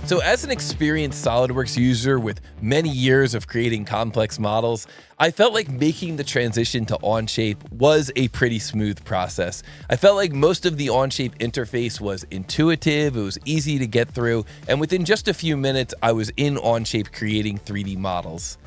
So as an experienced SOLIDWORKS user with many years of creating complex models, I felt like making the transition to Onshape was a pretty smooth process. I felt like most of the Onshape interface was intuitive, it was easy to get through, and within just a few minutes, I was in Onshape creating 3D models.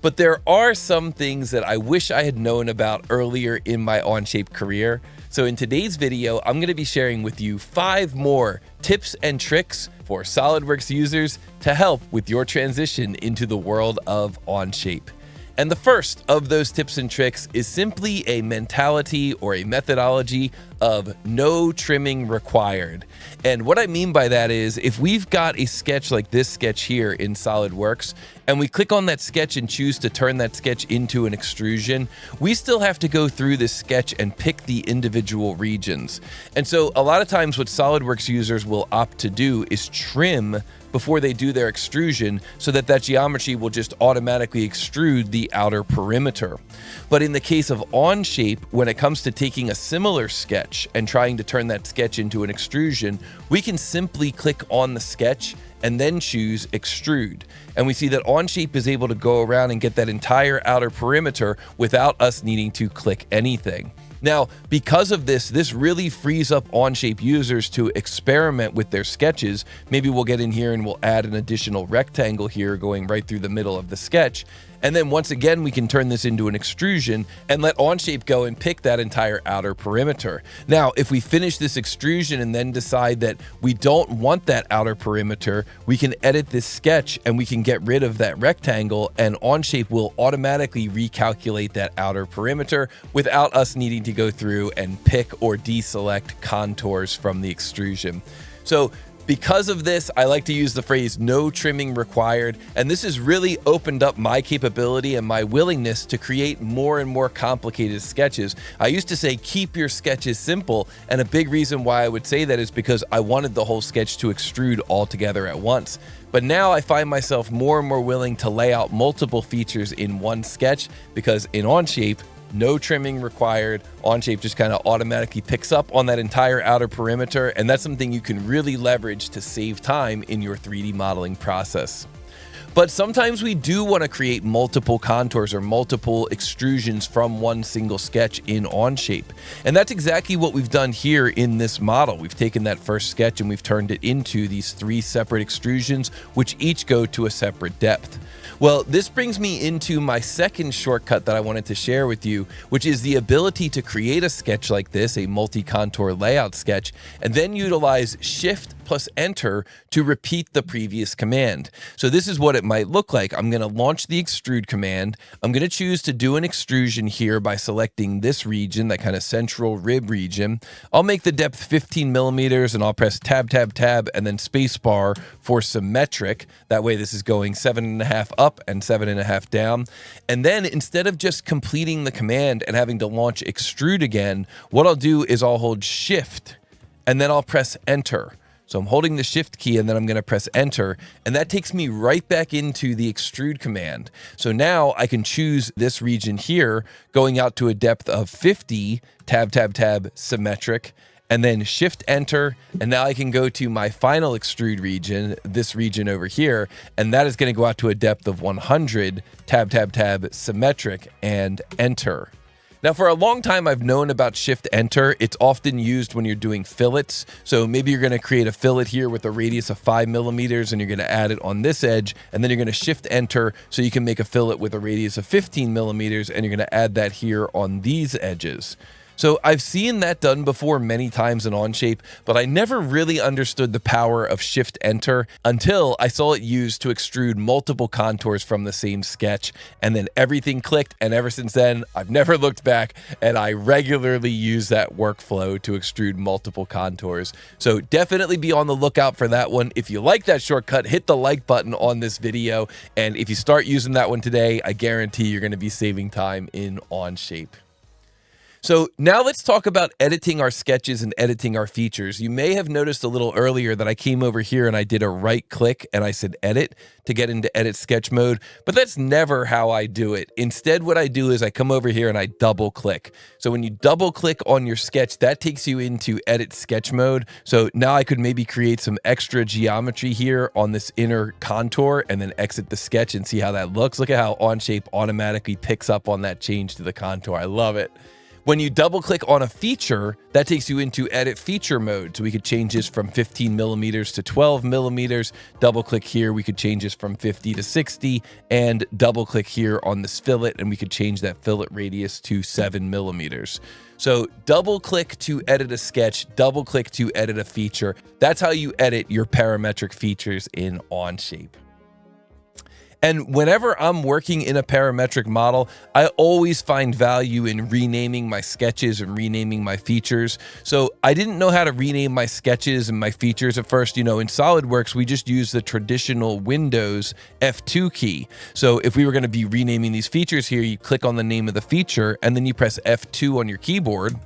But there are some things that I wish I had known about earlier in my Onshape career. So in today's video, I'm going to be sharing with you 5 more tips and tricks for SOLIDWORKS users to help with your transition into the world of Onshape. And the first of those tips and tricks is simply a mentality or a methodology of no trimming required. And what I mean by that is if we've got a sketch like this sketch here in SOLIDWORKS and we click on that sketch and choose to turn that sketch into an extrusion, we still have to go through this sketch and pick the individual regions. And so a lot of times what SOLIDWORKS users will opt to do is trim before they do their extrusion so that that geometry will just automatically extrude the outer perimeter. But in the case of Onshape, when it comes to taking a similar sketch and trying to turn that sketch into an extrusion, we can simply click on the sketch and then choose extrude. And we see that Onshape is able to go around and get that entire outer perimeter without us needing to click anything. Now, because of this, this really frees up Onshape users to experiment with their sketches. Maybe we'll get in here and we'll add an additional rectangle here going right through the middle of the sketch. And then once again, we can turn this into an extrusion and let Onshape go and pick that entire outer perimeter. Now, if we finish this extrusion and then decide that we don't want that outer perimeter, we can edit this sketch and we can get rid of that rectangle, and Onshape will automatically recalculate that outer perimeter without us needing to go through and pick or deselect contours from the extrusion. So because of this, I like to use the phrase no trimming required, and this has really opened up my capability and my willingness to create more and more complicated sketches. I used to say keep your sketches simple, and a big reason why I would say that is because I wanted the whole sketch to extrude all together at once. But now I find myself more and more willing to lay out multiple features in one sketch because in Onshape, no trimming required. Onshape just kind of automatically picks up on that entire outer perimeter, and that's something you can really leverage to save time in your 3D modeling process. But sometimes we do want to create multiple contours or multiple extrusions from one single sketch in Onshape. And that's exactly what we've done here in this model. We've taken that first sketch and we've turned it into these 3 separate extrusions, which each go to a separate depth. Well, this brings me into my second shortcut that I wanted to share with you, which is the ability to create a sketch like this, a multi-contour layout sketch, and then utilize SHIFT+ENTER to repeat the previous command. So this is what it might look like. I'm going to launch the extrude command. I'm going to choose to do an extrusion here by selecting this region, that kind of central rib region. I'll make the depth 15 millimeters and I'll press tab, tab, tab, and then spacebar for symmetric. That way this is going 7.5 up and 7.5 down. And then instead of just completing the command and having to launch extrude again, what I'll do is I'll hold shift and then I'll press enter. So I'm holding the shift key and then I'm going to press enter, and that takes me right back into the extrude command. So now I can choose this region here going out to a depth of 50, tab, tab, tab, symmetric, and then shift enter, and now I can go to my final extrude region, this region over here, and that is going to go out to a depth of 100, tab, tab, tab, symmetric, and enter. Now, for a long time, I've known about Shift Enter. It's often used when you're doing fillets. So maybe you're going to create a fillet here with a radius of 5 millimeters, and you're going to add it on this edge, and then you're going to Shift Enter so you can make a fillet with a radius of 15 millimeters, and you're going to add that here on these edges. So I've seen that done before many times in Onshape, but I never really understood the power of Shift Enter until I saw it used to extrude multiple contours from the same sketch, and then everything clicked, and ever since then, I've never looked back, and I regularly use that workflow to extrude multiple contours. So definitely be on the lookout for that one. If you like that shortcut, hit the like button on this video, and if you start using that one today, I guarantee you're going to be saving time in Onshape. So now let's talk about editing our sketches and editing our features. You may have noticed a little earlier that I came over here and I did a right click and I said edit to get into edit sketch mode, but that's never how I do it. Instead, what I do is I come over here and I double click. So when you double click on your sketch, that takes you into edit sketch mode. So now I could maybe create some extra geometry here on this inner contour and then exit the sketch and see how that looks. Look at how Onshape automatically picks up on that change to the contour. I love it. When you double click on a feature, that takes you into edit feature mode. So we could change this from 15 millimeters to 12 millimeters. Double click here, we could change this from 50 to 60, and double click here on this fillet, and we could change that fillet radius to 7 millimeters. So double click to edit a sketch, double click to edit a feature. That's how you edit your parametric features in Onshape. And whenever I'm working in a parametric model, I always find value in renaming my sketches and renaming my features. So I didn't know how to rename my sketches and my features at first. You know, in SolidWorks, we just use the traditional Windows F2 key. So if we were going to be renaming these features here, you click on the name of the feature and then you press F2 on your keyboard,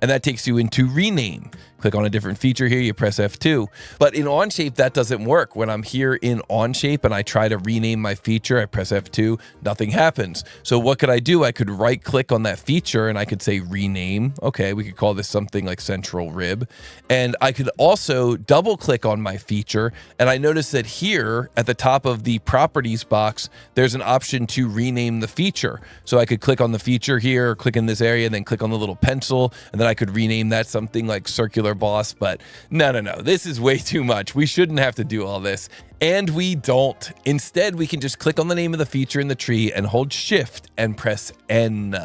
and that takes you into rename. Click on a different feature here, you press F2. But in Onshape, that doesn't work. When I'm here in Onshape and I try to rename my feature, I press F2, nothing happens. So what could I do? I could right click on that feature and I could say rename. Okay, we could call this something like central rib. And I could also double click on my feature. And I notice that here at the top of the properties box, there's an option to rename the feature. So I could click on the feature here, click in this area, and then click on the little pencil. And then I could rename that something like circular boss, but no, this is way too much. We shouldn't have to do all this, and we don't. Instead, we can just click on the name of the feature in the tree and hold Shift and press N.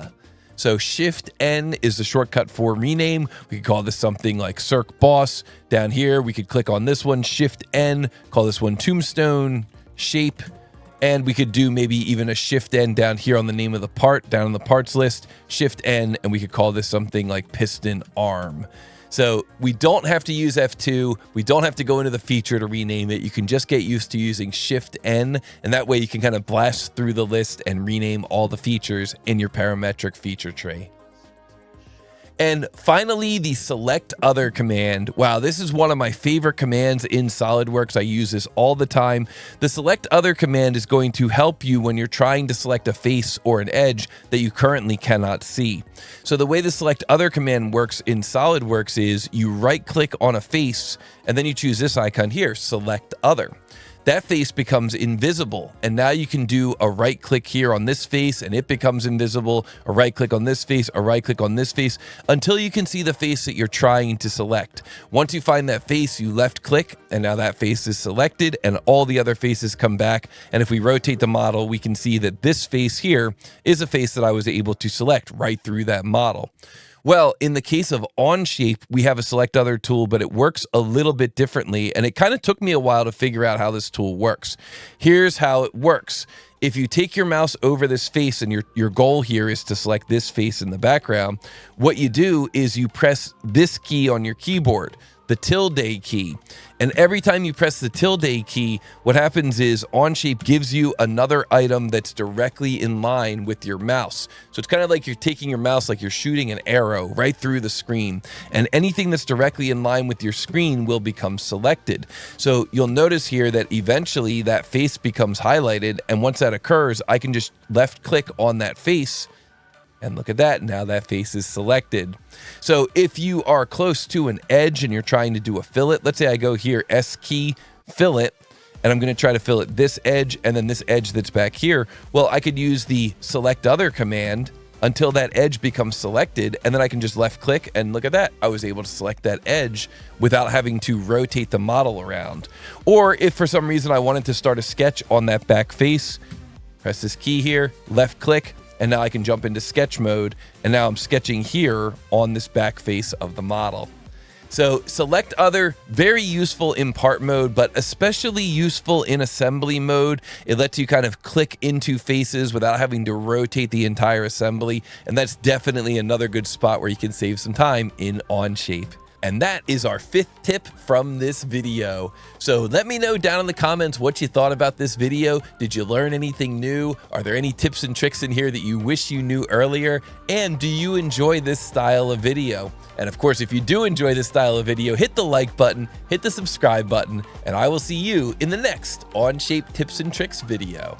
So Shift N is the shortcut for rename. We could call this something like Circ Boss. Down here, we could click on this one, Shift N, call this one Tombstone Shape. And we could do maybe even a Shift N down here on the name of the part, down on the parts list, Shift N, and we could call this something like Piston Arm. So we don't have to use F2. We don't have to go into the feature to rename it. You can just get used to using Shift N, and that way you can kind of blast through the list and rename all the features in your parametric feature tree. And finally, the select other command. Wow, this is one of my favorite commands in SolidWorks. I use this all the time. The select other command is going to help you when you're trying to select a face or an edge that you currently cannot see. So the way the select other command works in SolidWorks is you right click on a face and then you choose this icon here, select other. That face becomes invisible, and now you can do a right click here on this face and it becomes invisible, a right click on this face, a right click on this face, until you can see the face that you're trying to select. Once you find that face, you left click, and now that face is selected and all the other faces come back. And if we rotate the model, we can see that this face here is a face that I was able to select right through that model. Well, in the case of Onshape, we have a select other tool, but it works a little bit differently, and it kind of took me a while to figure out how this tool works. Here's how it works. If you take your mouse over this face and your goal here is to select this face in the background, what you do is you press this key on your keyboard, the tilde key. And every time you press the tilde key, what happens is Onshape gives you another item that's directly in line with your mouse. So it's kind of like you're taking your mouse like you're shooting an arrow right through the screen. And anything that's directly in line with your screen will become selected. So you'll notice here that eventually that face becomes highlighted. And once that occurs, I can just left click on that face. And look at that, now that face is selected. So if you are close to an edge and you're trying to do a fillet, let's say I go here, S key, fillet, and I'm gonna try to fillet this edge and then this edge that's back here. Well, I could use the select other command until that edge becomes selected, and then I can just left click and look at that. I was able to select that edge without having to rotate the model around. Or if for some reason I wanted to start a sketch on that back face, press this key here, left click, and now I can jump into sketch mode, and now I'm sketching here on this back face of the model. So select other, very useful in part mode, but especially useful in assembly mode. It lets you kind of click into faces without having to rotate the entire assembly, and that's definitely another good spot where you can save some time in Onshape. And that is our 5th tip from this video. So let me know down in the comments what you thought about this video. Did you learn anything new? Are there any tips and tricks in here that you wish you knew earlier? And do you enjoy this style of video? And of course, if you do enjoy this style of video, hit the like button, hit the subscribe button, and I will see you in the next Onshape tips and tricks video.